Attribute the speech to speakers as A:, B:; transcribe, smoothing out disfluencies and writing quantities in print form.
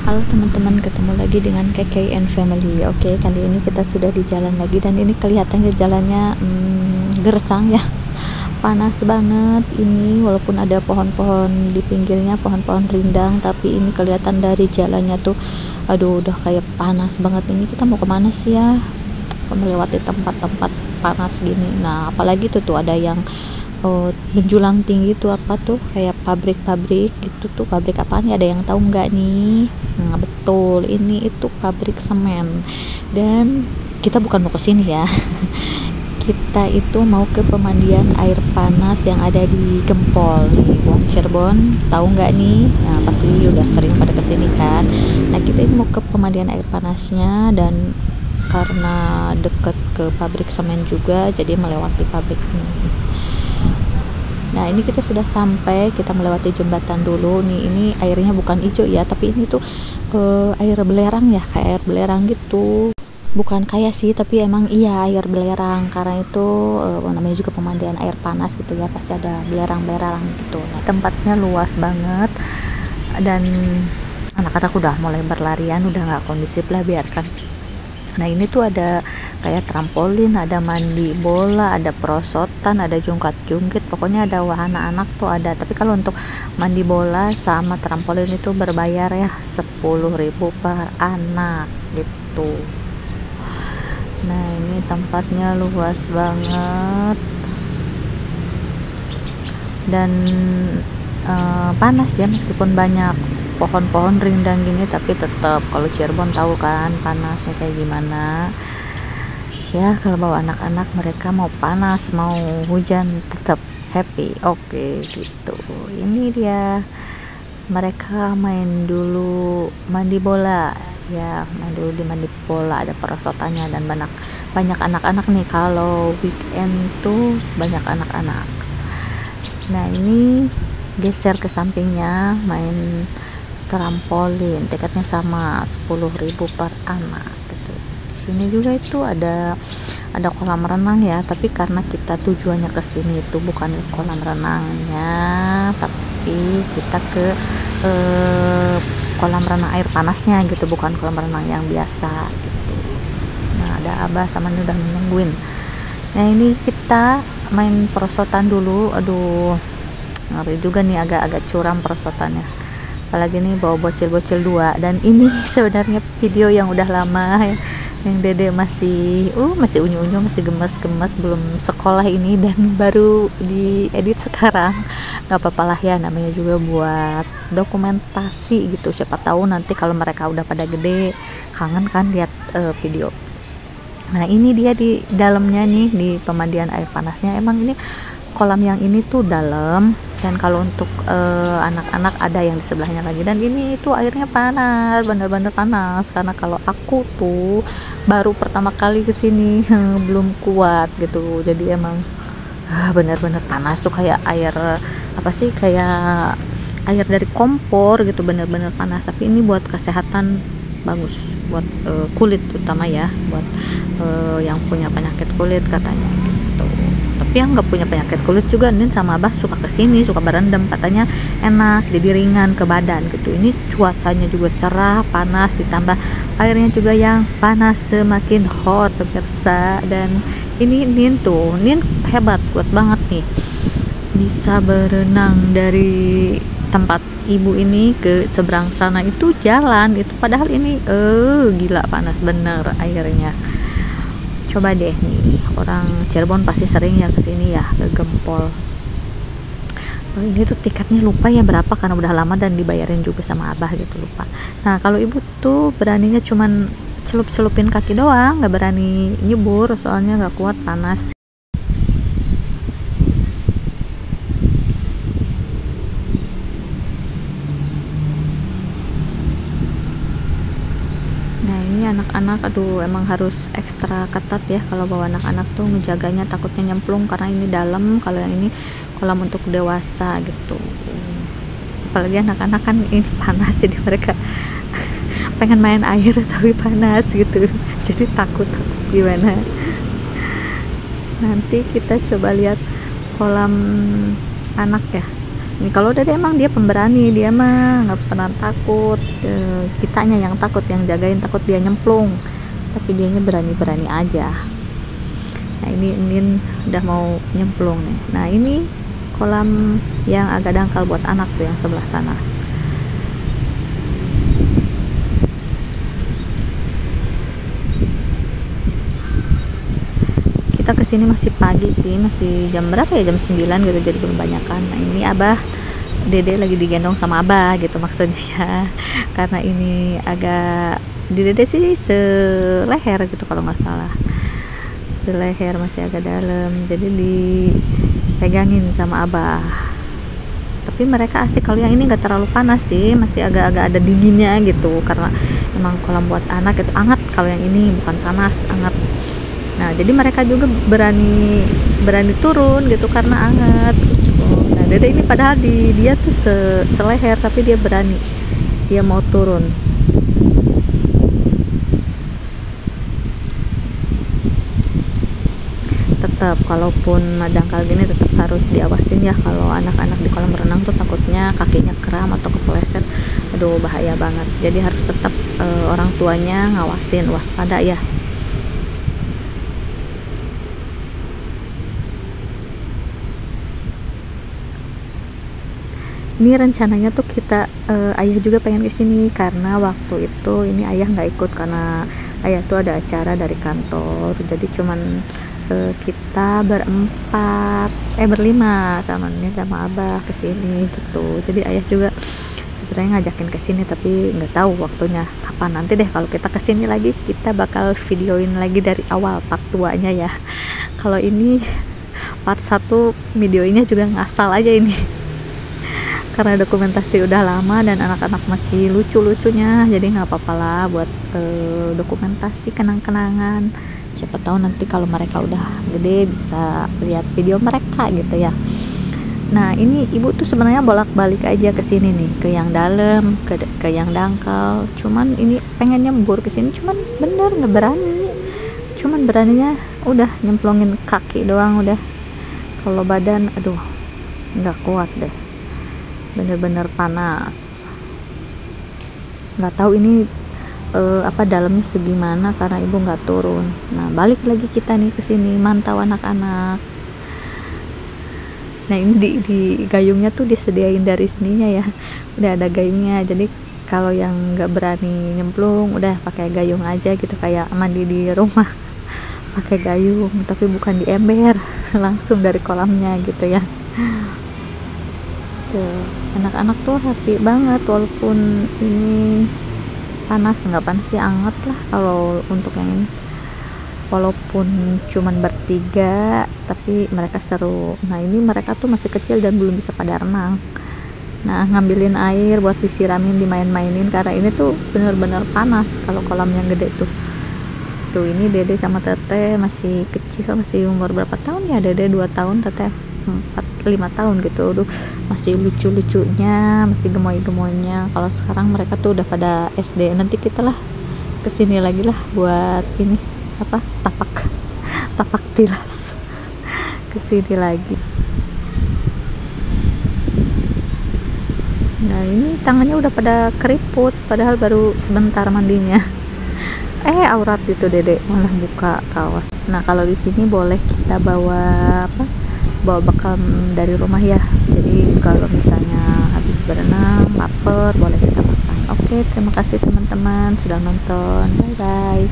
A: Halo teman-teman, ketemu lagi dengan KK and Family. Oke, kali ini kita sudah di jalan lagi dan ini kelihatannya jalannya gersang ya. Panas banget ini, walaupun ada pohon-pohon di pinggirnya, pohon-pohon rindang, tapi ini kelihatan dari jalannya tuh, aduh udah kayak panas banget. Ini kita mau kemana sih ya? Melewati tempat-tempat panas gini. Nah, apalagi tuh ada yang menjulang tinggi tuh apa tuh, kayak pabrik-pabrik gitu tuh. Pabrik apaan ya, ada yang tahu nggak nih? Nah betul, ini itu pabrik semen. Dan kita bukan mau ke sini ya. Kita itu mau ke pemandian air panas yang ada di Gempol nih, Wong Cirebon. Tahu nggak nih? Nah pasti udah sering pada kesini kan. Nah kita ini mau ke pemandian air panasnya, dan karena deket ke pabrik semen juga, jadi melewati pabrik ini. Nah ini kita sudah sampai, kita melewati jembatan dulu nih. Ini airnya bukan hijau ya, tapi ini tuh air belerang ya, kayak air belerang gitu. Bukan kaya sih, tapi emang iya air belerang, karena itu namanya juga pemandian air panas gitu ya, pasti ada belerang-belerang gitu. Nah tempatnya luas banget dan anak-anak udah mulai berlarian, udah nggak kondusif lah, biarkan. Nah ini tuh ada kayak trampolin, ada mandi bola, ada perosotan, ada jungkat-jungkit, pokoknya ada wahana anak tuh ada. Tapi kalau untuk mandi bola sama trampolin itu berbayar ya, 10.000 per anak gitu. Nah ini tempatnya luas banget dan panas ya, meskipun banyak pohon-pohon rindang gini, tapi tetap kalau Cirebon tahu kan panasnya kayak gimana ya. Kalau bawa anak-anak, mereka mau panas mau hujan tetap happy. Oke gitu. Ini dia, mereka main dulu mandi bola ya, main dulu di mandi bola, ada perosotannya dan banyak anak-anak nih. Kalau weekend tuh banyak anak-anak. Nah ini geser ke sampingnya, main trampolin, tiketnya sama 10.000 per anak gitu. Di sini juga itu ada kolam renang ya, tapi karena kita tujuannya ke sini itu bukan ke kolam renangnya, tapi kita ke kolam renang air panasnya gitu, bukan kolam renang yang biasa gitu. Nah ada abah sama ini udah nungguin. Nah ini kita main perosotan dulu. Aduh ngeri juga nih, agak curam perosotannya, apalagi nih bawa bocil-bocil 2. Dan ini sebenarnya video yang udah lama ya, yang dede masih unyu-unyu, masih gemes-gemes, belum sekolah ini, dan baru diedit sekarang. Nggak apa-apa lah ya, namanya juga buat dokumentasi gitu, siapa tahu nanti kalau mereka udah pada gede kangen kan lihat video. Nah ini dia di dalamnya nih, di pemandian air panasnya. Emang ini kolam yang ini tuh dalam, dan kalau untuk anak-anak ada yang di sebelahnya lagi. Dan ini tuh airnya panas, bener-bener panas, karena kalau aku tuh baru pertama kali kesini belum kuat gitu, jadi emang bener-bener panas tuh, kayak air apa sih, kayak air dari kompor gitu, bener-bener panas. Tapi ini buat kesehatan bagus, buat kulit utama ya, buat yang punya penyakit kulit katanya gitu. Tapi yang nggak punya penyakit kulit juga, Nin sama Abah suka kesini, suka berendam, katanya enak, jadi ringan ke badan gitu. Ini cuacanya juga cerah, panas, ditambah airnya juga yang panas, semakin hot pemirsa. Dan ini Nin hebat, kuat banget nih, bisa berenang dari tempat ibu ini ke seberang sana itu jalan itu, padahal ini gila panas bener airnya. Coba deh nih, orang Cirebon pasti sering ya kesini ya, ke Gempol. Ini tuh tiketnya lupa ya berapa, karena udah lama dan dibayarin juga sama abah gitu, lupa. Nah kalau ibu tuh beraninya cuman celup-celupin kaki doang, nggak berani nyebur, soalnya nggak kuat panas. Anak-anak aduh emang harus ekstra ketat ya kalau bawa anak-anak tuh, ngejaganya, takutnya nyemplung karena ini dalam. Kalau yang ini kolam untuk dewasa gitu, apalagi anak-anak kan ini panas, jadi mereka pengen main air tapi panas gitu, jadi takut gimana. Nanti kita coba lihat kolam anak ya, Ini kalau dede emang dia pemberani, dia mah nggak pernah takut. Kitanya yang takut, yang jagain takut dia nyemplung, tapi dianya berani-berani aja. Nah ini udah mau nyemplung nih. Nah ini kolam yang agak dangkal buat anak tuh yang sebelah sana. Kita kesini masih pagi sih, masih jam berapa ya, jam 9 gitu, jadi belum banyakan. Nah ini abah dede lagi digendong sama abah gitu maksudnya ya, karena ini agak di dede sih seleher gitu kalau nggak salah, seleher masih agak dalam, jadi dipegangin sama abah. Tapi mereka asik, kalau yang ini nggak terlalu panas sih, masih agak-agak ada dinginnya gitu, karena emang kolam buat anak itu hangat. Kalau yang ini bukan panas, hangat. Nah jadi mereka juga berani turun gitu karena hangat gitu. Nah dede ini padahal dia tuh seleher, tapi dia berani, dia mau turun. Tetap kalaupun dangkal gini tetap harus diawasin ya, kalau anak-anak di kolam renang tuh takutnya kakinya kram atau kepleset, aduh bahaya banget. Jadi harus tetap orang tuanya ngawasin, waspada ya. Ini rencananya tuh kita ayah juga pengen kesini, karena waktu itu ini ayah nggak ikut karena ayah tuh ada acara dari kantor, jadi cuman kita berlima sama abah kesini gitu. Jadi ayah juga sebenarnya ngajakin kesini, tapi nggak tahu waktunya kapan. Nanti deh kalau kita kesini lagi kita bakal videoin lagi dari awal part 2 nya ya. Kalau ini part 1 videoinnya juga ngasal aja ini karena dokumentasi udah lama dan anak-anak masih lucu-lucunya, jadi nggak apa-apa lah buat dokumentasi kenang-kenangan. Siapa tahu nanti kalau mereka udah gede bisa lihat video mereka gitu ya. Nah ini ibu tuh sebenarnya bolak-balik aja ke sini nih, ke yang dalam, ke yang dangkal. Cuman ini pengen nyembur ke sini, cuman bener nggak berani. Cuman beraninya udah nyemplungin kaki doang udah. Kalau badan aduh nggak kuat deh, bener-bener panas. Nggak tahu ini dalamnya segimana karena ibu nggak turun. Nah balik lagi kita nih ke sini mantau anak-anak. Nah ini di gayungnya tuh disediain dari sininya ya, udah ada gayungnya, jadi kalau yang nggak berani nyemplung udah pakai gayung aja gitu, kayak mandi di rumah pakai gayung, tapi bukan di ember langsung dari kolamnya gitu ya. Tuh anak-anak tuh happy banget, walaupun ini panas, nggak panas sih, anget lah kalau untuk yang ini. Walaupun cuman bertiga tapi mereka seru. Nah ini mereka tuh masih kecil dan belum bisa pada renang. Nah ngambilin air buat disiramin, dimain-mainin, karena ini tuh bener-bener panas kalau kolam yang gede tuh. Tuh ini dede sama teteh masih kecil, masih umur berapa tahun ya, dede 2 tahun, teteh 4-5 tahun gitu. Aduh masih lucu-lucunya, masih gemoy-gemoynya. Kalau sekarang mereka tuh udah pada SD. Nanti kita lah kesini lagi lah buat ini tapak tilas kesini lagi. Nah ini tangannya udah pada keriput padahal baru sebentar mandinya. Aurat gitu dede malah buka kaos. Nah kalau di sini boleh kita bawa bekal dari rumah ya, jadi kalau misalnya habis berenang lapar boleh kita makan. Oke, terima kasih teman-teman sudah nonton, bye bye.